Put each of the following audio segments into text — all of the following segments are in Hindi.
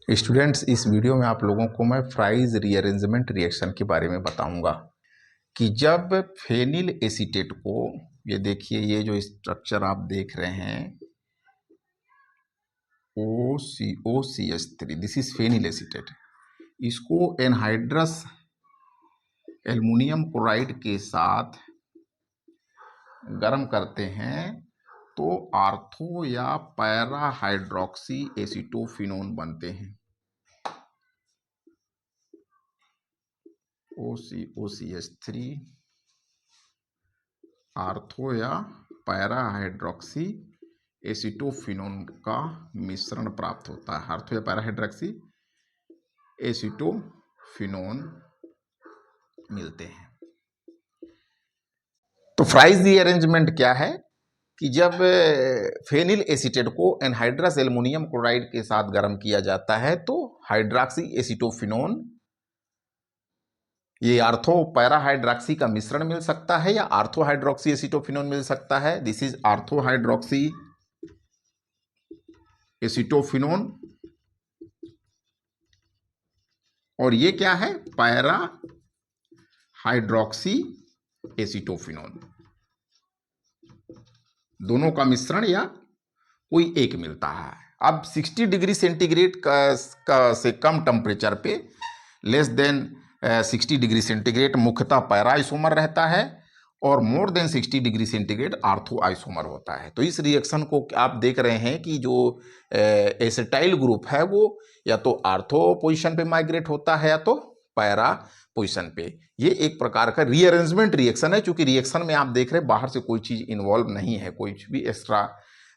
स्टूडेंट्स, इस वीडियो में आप लोगों को मैं फ्राइज रीअरेंजमेंट रिएक्शन के बारे में बताऊंगा कि जब फेनिल एसीटेट को, ये देखिए, ये जो स्ट्रक्चर आप देख रहे हैं OCOCH3, this is phenyl acetate, इसको एनहाइड्रस एल्युमिनियम क्लोराइड के साथ गर्म करते हैं तो आर्थो या पैरा हाइड्रोक्सी एसीटोफिनोन बनते हैं। OCOCH3 आर्थो या पैरा हाइड्रोक्सी एसीटोफिनोन का मिश्रण प्राप्त होता है। आर्थो या पैरा हाइड्रोक्सी एसीटोफिनोन मिलते हैं। तो फ्राइज रीअरेंजमेंट क्या है कि जब फेनिल एसीटेट को एनहाइड्रस एल्युमिनियम क्लोराइड के साथ गर्म किया जाता है तो हाइड्रोक्सी एसीटोफिनोन, ये आर्थो पैरा हाइड्रोक्सी का मिश्रण मिल सकता है या आर्थो हाइड्रोक्सी एसीटोफिनोन मिल सकता है। This is ortho hydroxy acetophenone, और ये क्या है, पैरा हाइड्रोक्सी एसीटोफिनोन। दोनों का मिश्रण या कोई एक मिलता है। अब 60 डिग्री सेंटीग्रेड से कम टेम्परेचर पे, लेस देन 60 डिग्री सेंटीग्रेड, मुख्यतः पैरा आइसोमर रहता है और more than 60 degree centigrade ortho isomer होता है। तो इस रिएक्शन को आप देख रहे हैं कि जो एसिटाइल ग्रुप है वो या तो आर्थो पोजीशन पे माइग्रेट होता है या तो पैरा पोजीशन पे। ये एक प्रकार का रीअरेंजमेंट रिएक्शन है, क्योंकि रिएक्शन में आप देख रहे हैं बाहर से कोई चीज इन्वॉल्व नहीं है, कोई भी एक्स्ट्रा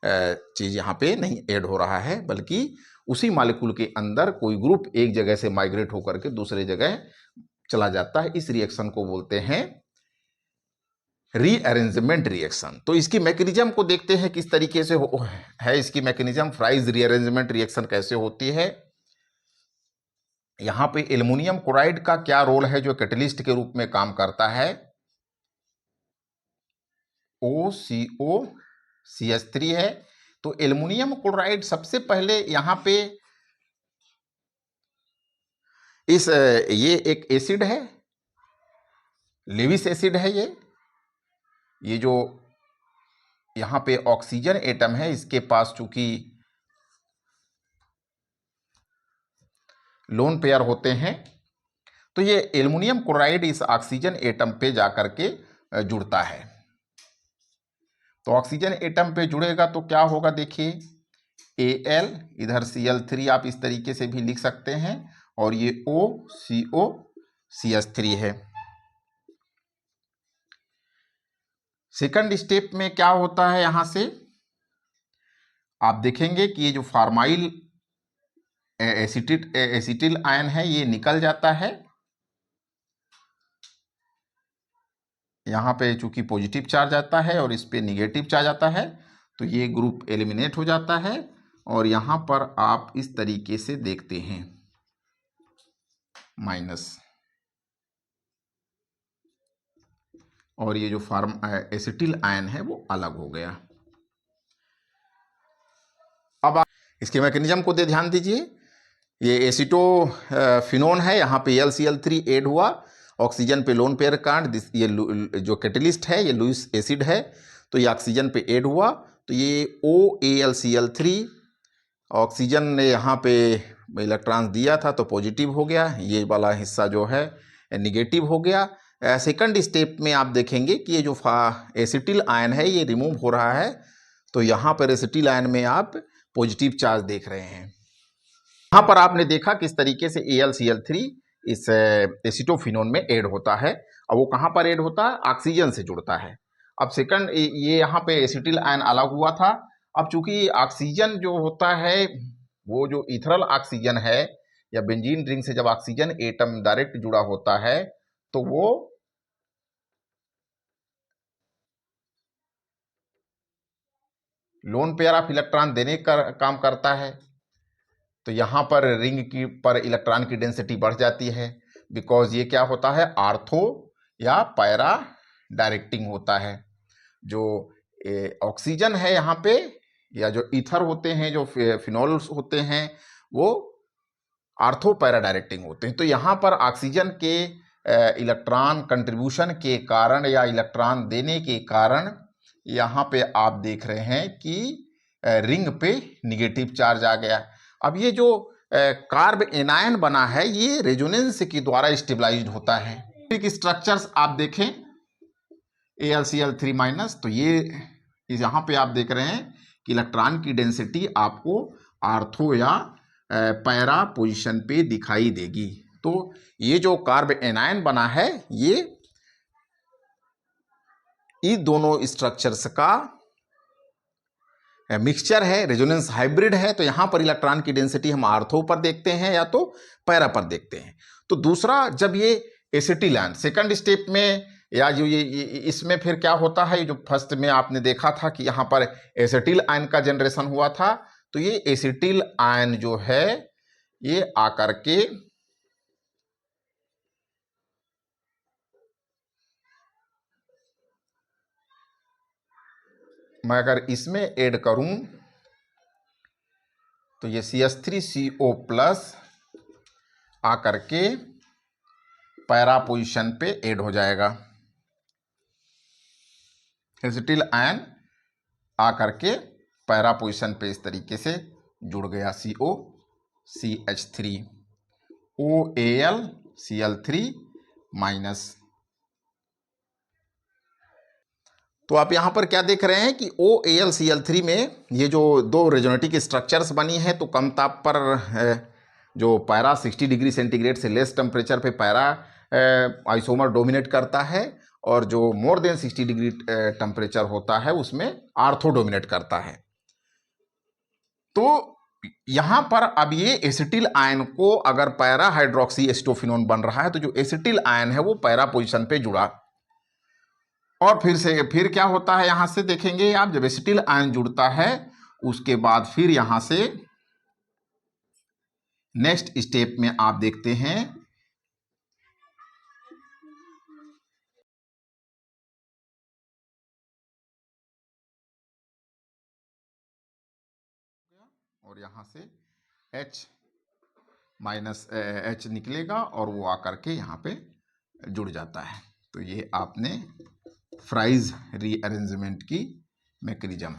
चीज यहाँ पे नहीं ऐड हो रहा है, बल्कि उसी मॉलिक्यूल के अंदर कोई ग्रुप एक जगह से माइग्रेट होकर के दूसरे जगह चला जाता है। इस रिएक्शन को बोलते हैं रीअरेंजमेंट रिएक्शन। तो इसकी मैकेनिज्म को देखते हैं किस तरीके से है इसकी मैकेनिज्म। फ्राइज रीअरेंजमेंट रिएक्शन कैसे होती है। यहां पे एल्युमिनियम क्लोराइड का क्या रोल है जो कैटलिस्ट के रूप में काम करता है। OCOCH3 है, तो एल्युमिनियम क्लोराइड सबसे पहले यहां पे ये एक एसिड है, लेविस एसिड है। ये जो यहां पे ऑक्सीजन एटम है, इसके पास चूंकि लोन पेयर होते हैं, तो ये एल्युमिनियम क्लोराइड इस ऑक्सीजन एटम पे जाकर के जुड़ता है। तो ऑक्सीजन एटम पे जुड़ेगा तो क्या होगा, देखिए, Al, इधर Cl3 आप इस तरीके से भी लिख सकते हैं, और ये OCOCH3 है। सेकंड स्टेप में क्या होता है, यहां से आप देखेंगे कि ये जो फार्माइल एसिटिल आयन है ये निकल जाता है। यहाँ पे चूंकि पॉजिटिव चार्ज आता है और इस पे निगेटिव चार्ज आता है, तो ये ग्रुप एलिमिनेट हो जाता है, और यहाँ पर आप इस तरीके से देखते हैं माइनस, और ये जो एसिटिल आयन है वो अलग हो गया। अब आप इसके मैकेनिज्म को ध्यान दीजिए। ये एसीटोफिनोन है, यहाँ पे LCl3 ऐड हुआ, ऑक्सीजन पे लोन पेयर कांड, ये जो कैटलिस्ट है ये लुईस एसिड है, तो ये ऑक्सीजन पे ऐड हुआ, तो ये OAlCl3, ऑक्सीजन ने यहाँ पे इलेक्ट्रॉन्स दिया था तो पॉजिटिव हो गया, ये वाला हिस्सा जो है निगेटिव हो गया। सेकंड स्टेप में आप देखेंगे कि ये जो एसिटिल आयन है ये रिमूव हो रहा है, तो यहाँ पर एसिटिल आयन में आप पॉजिटिव चार्ज देख रहे हैं। यहाँ पर आपने देखा किस तरीके से AlCl3 इस एसिटोफिनोन में ऐड होता है। अब वो कहाँ पर ऐड होता है, ऑक्सीजन से जुड़ता है। अब सेकंड, ये यहाँ पे एसिटिल आयन अलग हुआ था। अब चूंकि ऑक्सीजन जो होता है वो जो इथरल ऑक्सीजन है, या बेंजीन रिंग से जब ऑक्सीजन एटम डायरेक्ट जुड़ा होता है तो वो लोन पेयर ऑफ इलेक्ट्रॉन देने का काम करता है। तो यहां पर रिंग की पर इलेक्ट्रॉन की डेंसिटी बढ़ जाती है, बिकॉज ये क्या होता है, आर्थो या पैरा डायरेक्टिंग होता है। जो ऑक्सीजन है यहाँ पे, या जो ईथर होते हैं, जो फिनोल्स होते हैं, वो आर्थो पैरा डायरेक्टिंग होते हैं। तो यहाँ पर ऑक्सीजन के इलेक्ट्रॉन कंट्रीब्यूशन के कारण या इलेक्ट्रॉन देने के कारण यहाँ पे आप देख रहे हैं कि रिंग पे निगेटिव चार्ज आ गया। अब ये जो कार्ब एनायन बना है ये रेजोनेंस के द्वारा स्टेबलाइज्ड होता है। स्ट्रक्चर्स आप देखें AlCl3- तो ये यहाँ पे आप देख रहे हैं कि इलेक्ट्रॉन की डेंसिटी आपको आर्थो या पैरा पोजीशन पे दिखाई देगी। तो ये जो कार्ब एनायन बना है ये इन दोनों स्ट्रक्चर्स का मिक्सचर है, रेजोनेंस हाइब्रिड है। तो यहां पर इलेक्ट्रॉन की डेंसिटी हम आर्थो पर देखते हैं या तो पैरा पर देखते हैं। तो दूसरा, जब ये एसिटिल आयन सेकंड स्टेप में या जो ये इसमें फिर क्या होता है, जो फर्स्ट में आपने देखा था कि यहां पर एसिटिल आयन का जनरेशन हुआ था, तो ये एसिटिल आयन जो है ये आकर के मैं अगर इसमें ऐड करूं तो ये CH3CO+ आकर के पैरा पोजीशन पे ऐड हो जाएगा। एसिटिल आयन आकर के पैरा पोजीशन पे इस तरीके से जुड़ गया, COCH3 OAlCl3-। तो आप यहाँ पर क्या देख रहे हैं कि OAlCl3 में ये जो दो रेजोनेटिक स्ट्रक्चर्स बनी है, तो कम ताप पर जो पैरा 60 डिग्री सेंटीग्रेड से लेस टेम्परेचर पे पैरा आइसोमर डोमिनेट करता है, और जो मोर देन 60 डिग्री टेम्परेचर होता है उसमें आर्थो डोमिनेट करता है। तो यहाँ पर अब ये एसिटिल आयन को अगर पैरा हाइड्रोक्सी एसिटोफिनोन बन रहा है, तो जो एसिटिल आयन है वो पैरा पोजीशन पे जुड़ा, और फिर क्या होता है यहां से देखेंगे आप, जब एसिटिल आयन जुड़ता है उसके बाद फिर यहां से नेक्स्ट स्टेप में आप देखते हैं और यहां से H- निकलेगा और वो आकर के यहाँ पे जुड़ जाता है। तो ये आपने फ्राइज रीअरेंजमेंट की मैकेनिज्म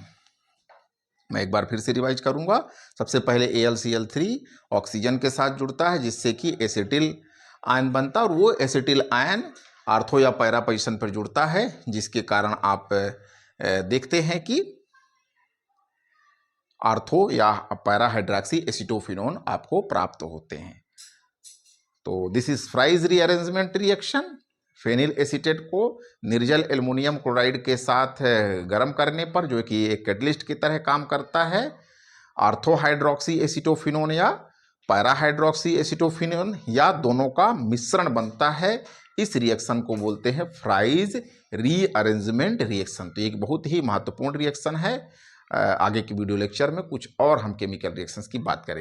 मैं एक बार फिर से रिवाइज करूंगा। सबसे पहले AlCl3 ऑक्सीजन के साथ जुड़ता है जिससे कि एसिटिल आयन बनता है, और वो एसिटिल आयन आर्थो या पैरा पोजीशन पर जुड़ता है, जिसके कारण आप देखते हैं कि आर्थो या पैरा हाइड्रोक्सी एसिटोफिनोन आपको प्राप्त होते हैं। तो this is Fries rearrangement reaction. Phenyl acetate को निर्जल एल्युमिनियम क्लोराइड के साथ गर्म करने पर, जो कि एक कैटलिस्ट की तरह काम करता है, आर्थो हाइड्रोक्सी एसिटोफिनोन या पैरा हाइड्रोक्सी एसिटोफिनोन या दोनों का मिश्रण बनता है। इस रिएक्शन को बोलते हैं फ्राइज रीअरेंजमेंट रिएक्शन। तो एक बहुत ही महत्वपूर्ण रिएक्शन है। आगे की वीडियो लेक्चर में कुछ और हम केमिकल रिएक्शंस की बात करेंगे।